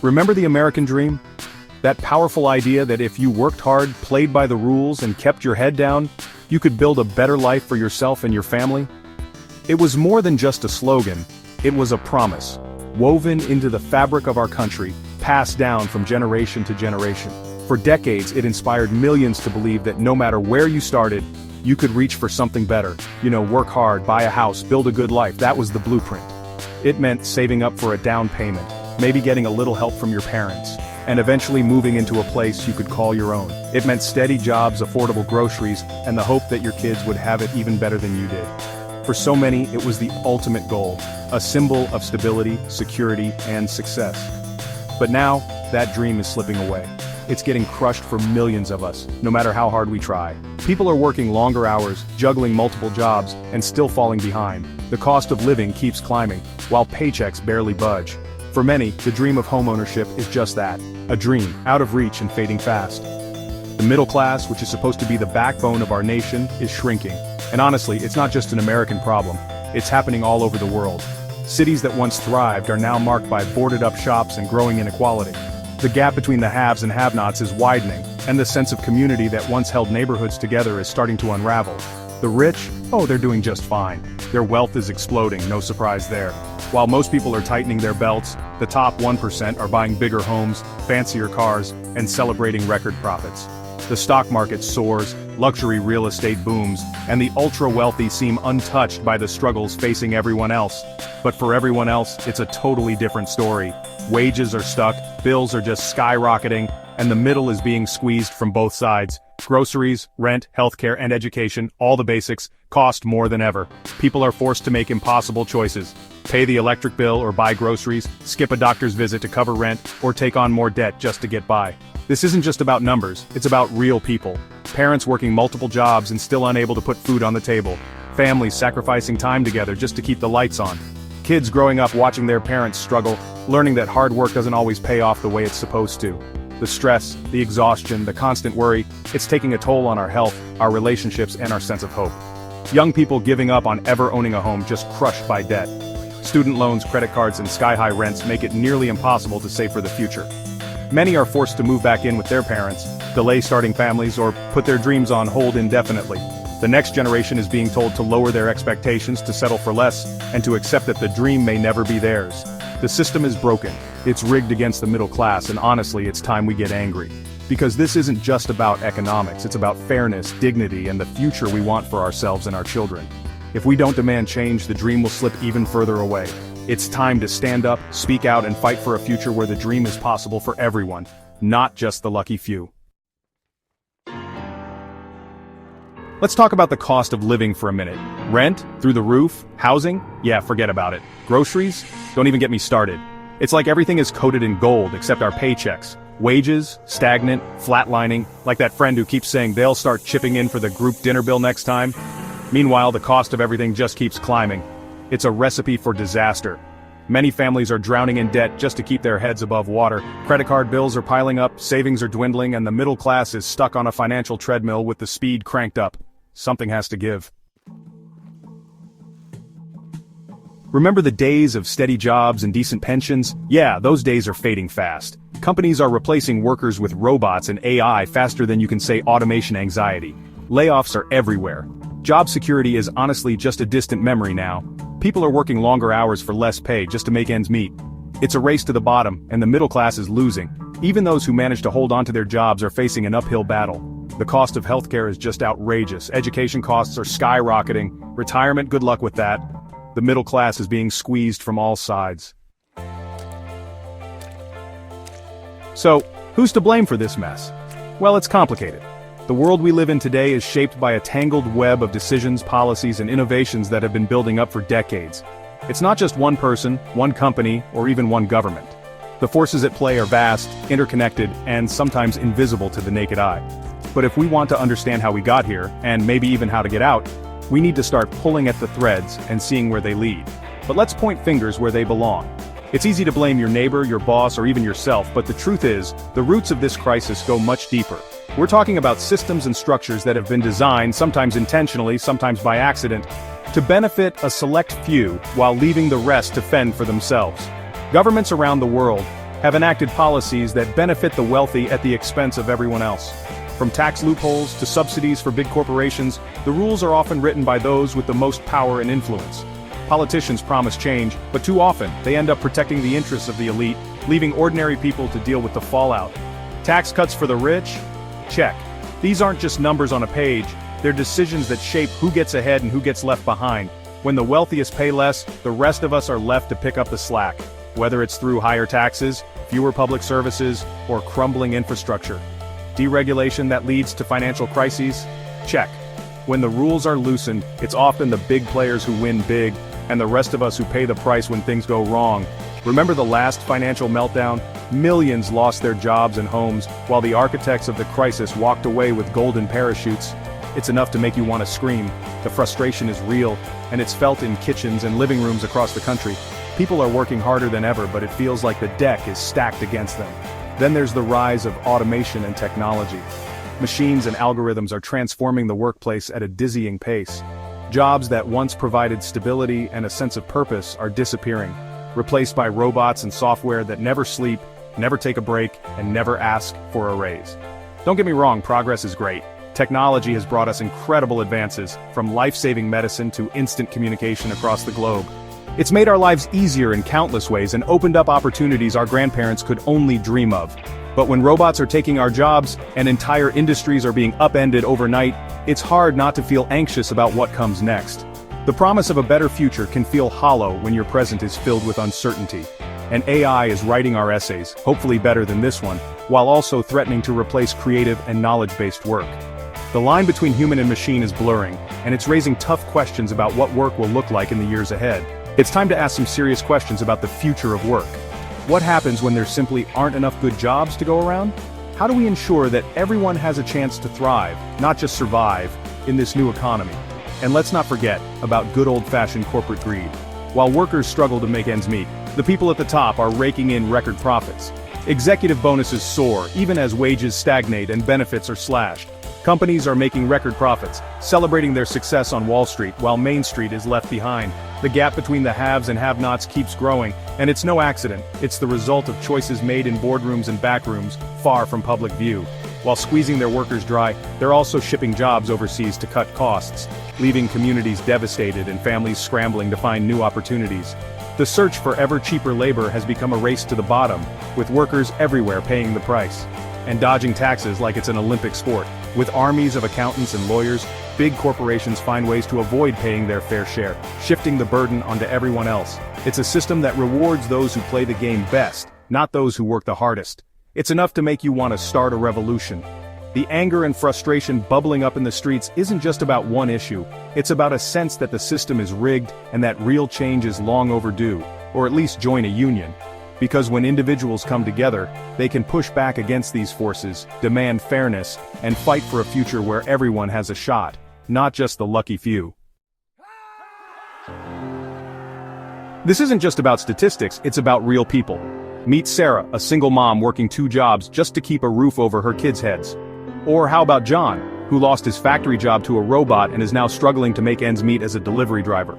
Remember the American dream? That powerful idea that if you worked hard, played by the rules, and kept your head down, you could build a better life for yourself and your family? It was more than just a slogan, it was a promise, woven into the fabric of our country, passed down from generation to generation. For decades, it inspired millions to believe that no matter where you started, you could reach for something better. Work hard, buy a house, build a good life. That was the blueprint. It meant saving up for a down payment, maybe getting a little help from your parents, and eventually moving into a place you could call your own. It meant steady jobs, affordable groceries, and the hope that your kids would have it even better than you did. For so many, it was the ultimate goal, a symbol of stability, security, and success. But now, that dream is slipping away. It's getting crushed for millions of us, no matter how hard we try. People are working longer hours, juggling multiple jobs, and still falling behind. The cost of living keeps climbing, while paychecks barely budge. For many, the dream of homeownership is just that, a dream, out of reach and fading fast. The middle class, which is supposed to be the backbone of our nation, is shrinking. And honestly, it's not just an American problem, it's happening all over the world. Cities that once thrived are now marked by boarded-up shops and growing inequality. The gap between the haves and have-nots is widening, and the sense of community that once held neighborhoods together is starting to unravel. The rich? Oh, they're doing just fine. Their wealth is exploding, no surprise there. While most people are tightening their belts, the top 1% are buying bigger homes, fancier cars, and celebrating record profits. The stock market soars, luxury real estate booms, and the ultra-wealthy seem untouched by the struggles facing everyone else. But for everyone else, it's a totally different story. Wages are stuck, bills are just skyrocketing, and the middle is being squeezed from both sides. Groceries, rent, healthcare, and education, all the basics, cost more than ever. People are forced to make impossible choices. Pay the electric bill or buy groceries, skip a doctor's visit to cover rent, or take on more debt just to get by. This isn't just about numbers, it's about real people. Parents working multiple jobs and still unable to put food on the table. Families sacrificing time together just to keep the lights on. Kids growing up watching their parents struggle, learning that hard work doesn't always pay off the way it's supposed to. The stress, the exhaustion, the constant worry, it's taking a toll on our health, our relationships, and our sense of hope. Young people giving up on ever owning a home just crushed by debt. Student loans, credit cards, and sky-high rents make it nearly impossible to save for the future. Many are forced to move back in with their parents, delay starting families, or put their dreams on hold indefinitely. The next generation is being told to lower their expectations, to settle for less, and to accept that the dream may never be theirs. The system is broken, it's rigged against the middle class, and honestly, it's time we get angry. Because this isn't just about economics, it's about fairness, dignity, and the future we want for ourselves and our children. If we don't demand change, the dream will slip even further away. It's time to stand up, speak out, and fight for a future where the dream is possible for everyone, not just the lucky few. Let's talk about the cost of living for a minute. Rent? Through the roof? Housing? Yeah, forget about it. Groceries? Don't even get me started. It's like everything is coated in gold except our paychecks. Wages? Stagnant? Flatlining? Like that friend who keeps saying they'll start chipping in for the group dinner bill next time. Meanwhile, the cost of everything just keeps climbing. It's a recipe for disaster. Many families are drowning in debt just to keep their heads above water. Credit card bills are piling up, savings are dwindling, and the middle class is stuck on a financial treadmill with the speed cranked up. Something has to give. Remember the days of steady jobs and decent pensions? Yeah, those days are fading fast. Companies are replacing workers with robots and AI faster than you can say automation anxiety. Layoffs are everywhere. Job security is honestly just a distant memory now. People are working longer hours for less pay just to make ends meet. It's a race to the bottom, and the middle class is losing. Even those who manage to hold on to their jobs are facing an uphill battle. The cost of healthcare is just outrageous. Education costs are skyrocketing. Retirement, good luck with that. The middle class is being squeezed from all sides. So, who's to blame for this mess? Well, it's complicated. The world we live in today is shaped by a tangled web of decisions, policies, and innovations that have been building up for decades. It's not just one person, one company, or even one government. The forces at play are vast, interconnected, and sometimes invisible to the naked eye. But if we want to understand how we got here, and maybe even how to get out, we need to start pulling at the threads and seeing where they lead. But let's point fingers where they belong. It's easy to blame your neighbor, your boss, or even yourself, but the truth is, the roots of this crisis go much deeper. We're talking about systems and structures that have been designed, sometimes intentionally, sometimes by accident, to benefit a select few while leaving the rest to fend for themselves. Governments around the world have enacted policies that benefit the wealthy at the expense of everyone else. From tax loopholes to subsidies for big corporations, the rules are often written by those with the most power and influence. Politicians promise change, but too often, they end up protecting the interests of the elite, leaving ordinary people to deal with the fallout. Tax cuts for the rich? Check. These aren't just numbers on a page, they're decisions that shape who gets ahead and who gets left behind. When the wealthiest pay less, the rest of us are left to pick up the slack. Whether it's through higher taxes, fewer public services, or crumbling infrastructure. Deregulation that leads to financial crises? Check. When the rules are loosened, it's often the big players who win big, and the rest of us who pay the price when things go wrong. Remember the last financial meltdown? Millions lost their jobs and homes, while the architects of the crisis walked away with golden parachutes. It's enough to make you want to scream. The frustration is real, and it's felt in kitchens and living rooms across the country. People are working harder than ever, but it feels like the deck is stacked against them. Then there's the rise of automation and technology. Machines and algorithms are transforming the workplace at a dizzying pace. Jobs that once provided stability and a sense of purpose are disappearing, replaced by robots and software that never sleep, never take a break, and never ask for a raise. Don't get me wrong, progress is great. Technology has brought us incredible advances, from life-saving medicine to instant communication across the globe. It's made our lives easier in countless ways and opened up opportunities our grandparents could only dream of. But when robots are taking our jobs, and entire industries are being upended overnight, it's hard not to feel anxious about what comes next. The promise of a better future can feel hollow when your present is filled with uncertainty. And AI is writing our essays, hopefully better than this one, while also threatening to replace creative and knowledge-based work. The line between human and machine is blurring, and it's raising tough questions about what work will look like in the years ahead. It's time to ask some serious questions about the future of work. What happens when there simply aren't enough good jobs to go around? How do we ensure that everyone has a chance to thrive, not just survive, in this new economy? And let's not forget about good old-fashioned corporate greed. While workers struggle to make ends meet, the people at the top are raking in record profits. Executive bonuses soar, even as wages stagnate and benefits are slashed. Companies are making record profits, celebrating their success on Wall Street while Main Street is left behind. The gap between the haves and have-nots keeps growing, and it's no accident. It's the result of choices made in boardrooms and backrooms, far from public view. While squeezing their workers dry, they're also shipping jobs overseas to cut costs, leaving communities devastated and families scrambling to find new opportunities. The search for ever cheaper labor has become a race to the bottom, with workers everywhere paying the price. And dodging taxes like it's an Olympic sport. With armies of accountants and lawyers, big corporations find ways to avoid paying their fair share, shifting the burden onto everyone else. It's a system that rewards those who play the game best, not those who work the hardest. It's enough to make you want to start a revolution. The anger and frustration bubbling up in the streets isn't just about one issue, it's about a sense that the system is rigged and that real change is long overdue, or at least join a union. Because when individuals come together, they can push back against these forces, demand fairness, and fight for a future where everyone has a shot, not just the lucky few. This isn't just about statistics, it's about real people. Meet Sarah, a single mom working 2 jobs just to keep a roof over her kids' heads. Or how about John, who lost his factory job to a robot and is now struggling to make ends meet as a delivery driver.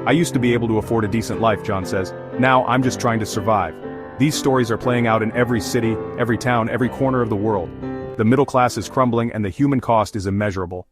I used to be able to afford a decent life, John says. Now I'm just trying to survive. These stories are playing out in every city, every town, every corner of the world. The middle class is crumbling and the human cost is immeasurable.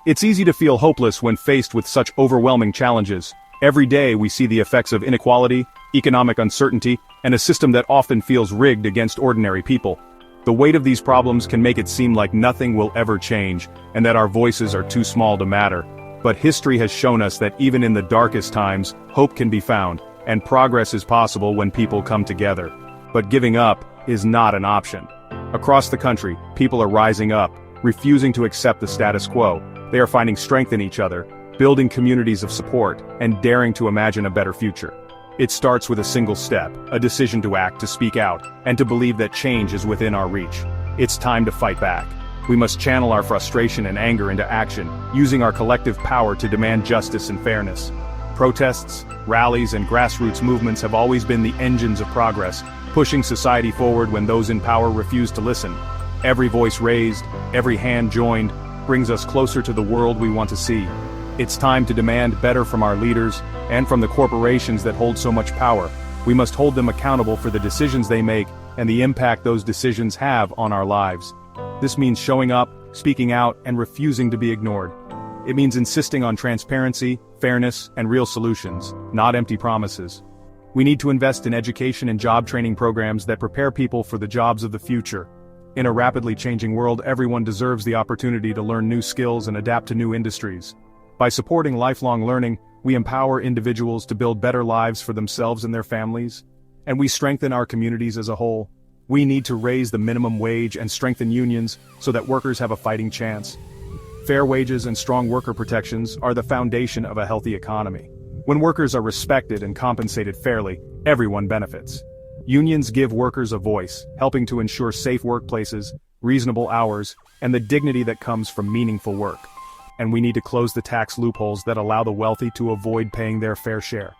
It's easy to feel hopeless when faced with such overwhelming challenges. Every day we see the effects of inequality, economic uncertainty, and a system that often feels rigged against ordinary people. The weight of these problems can make it seem like nothing will ever change, and that our voices are too small to matter. But history has shown us that even in the darkest times, hope can be found, and progress is possible when people come together. But giving up is not an option. Across the country, people are rising up, refusing to accept the status quo. They are finding strength in each other, building communities of support, and daring to imagine a better future. It starts with a single step, a decision to act, to speak out, and to believe that change is within our reach. It's time to fight back. We must channel our frustration and anger into action, using our collective power to demand justice and fairness. Protests, rallies, and grassroots movements have always been the engines of progress, pushing society forward when those in power refuse to listen. Every voice raised, every hand joined, brings us closer to the world we want to see. It's time to demand better from our leaders, and from the corporations that hold so much power. We must hold them accountable for the decisions they make, and the impact those decisions have on our lives. This means showing up, speaking out, and refusing to be ignored. It means insisting on transparency, fairness, and real solutions, not empty promises. We need to invest in education and job training programs that prepare people for the jobs of the future. In a rapidly changing world, everyone deserves the opportunity to learn new skills and adapt to new industries. By supporting lifelong learning, we empower individuals to build better lives for themselves and their families, and we strengthen our communities as a whole. We need to raise the minimum wage and strengthen unions so that workers have a fighting chance. Fair wages and strong worker protections are the foundation of a healthy economy. When workers are respected and compensated fairly, everyone benefits. Unions give workers a voice, helping to ensure safe workplaces, reasonable hours, and the dignity that comes from meaningful work. And we need to close the tax loopholes that allow the wealthy to avoid paying their fair share.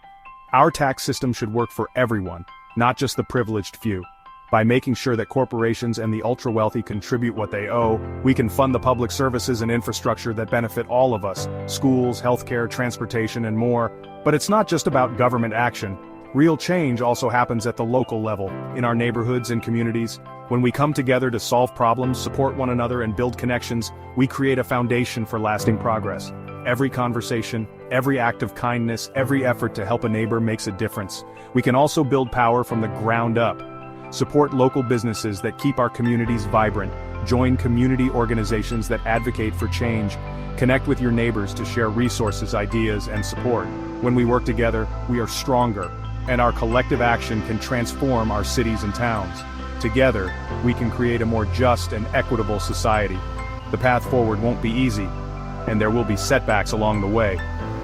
Our tax system should work for everyone, not just the privileged few. By making sure that corporations and the ultra-wealthy contribute what they owe, we can fund the public services and infrastructure that benefit all of us: schools, healthcare, transportation, and more. But it's not just about government action. Real change also happens at the local level, in our neighborhoods and communities. When we come together to solve problems, support one another, and build connections, we create a foundation for lasting progress. Every conversation, every act of kindness, every effort to help a neighbor makes a difference. We can also build power from the ground up. Support local businesses that keep our communities vibrant. Join community organizations that advocate for change. Connect with your neighbors to share resources, ideas, and support. When we work together, we are stronger, and our collective action can transform our cities and towns. Together, we can create a more just and equitable society. The path forward won't be easy, and there will be setbacks along the way.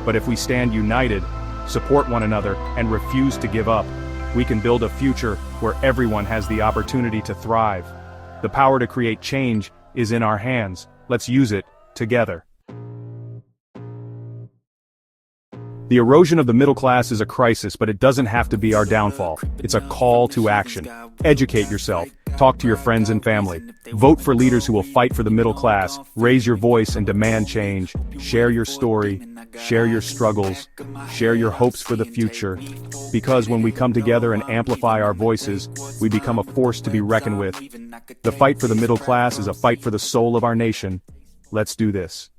But if we stand united, support one another, and refuse to give up, we can build a future where everyone has the opportunity to thrive. The power to create change is in our hands. Let's use it together. The erosion of the middle class is a crisis, but it doesn't have to be our downfall. It's a call to action. Educate yourself. Talk to your friends and family. Vote for leaders who will fight for the middle class. Raise your voice and demand change. Share your story. Share your struggles. Share your hopes for the future. Because when we come together and amplify our voices, we become a force to be reckoned with. The fight for the middle class is a fight for the soul of our nation. Let's do this.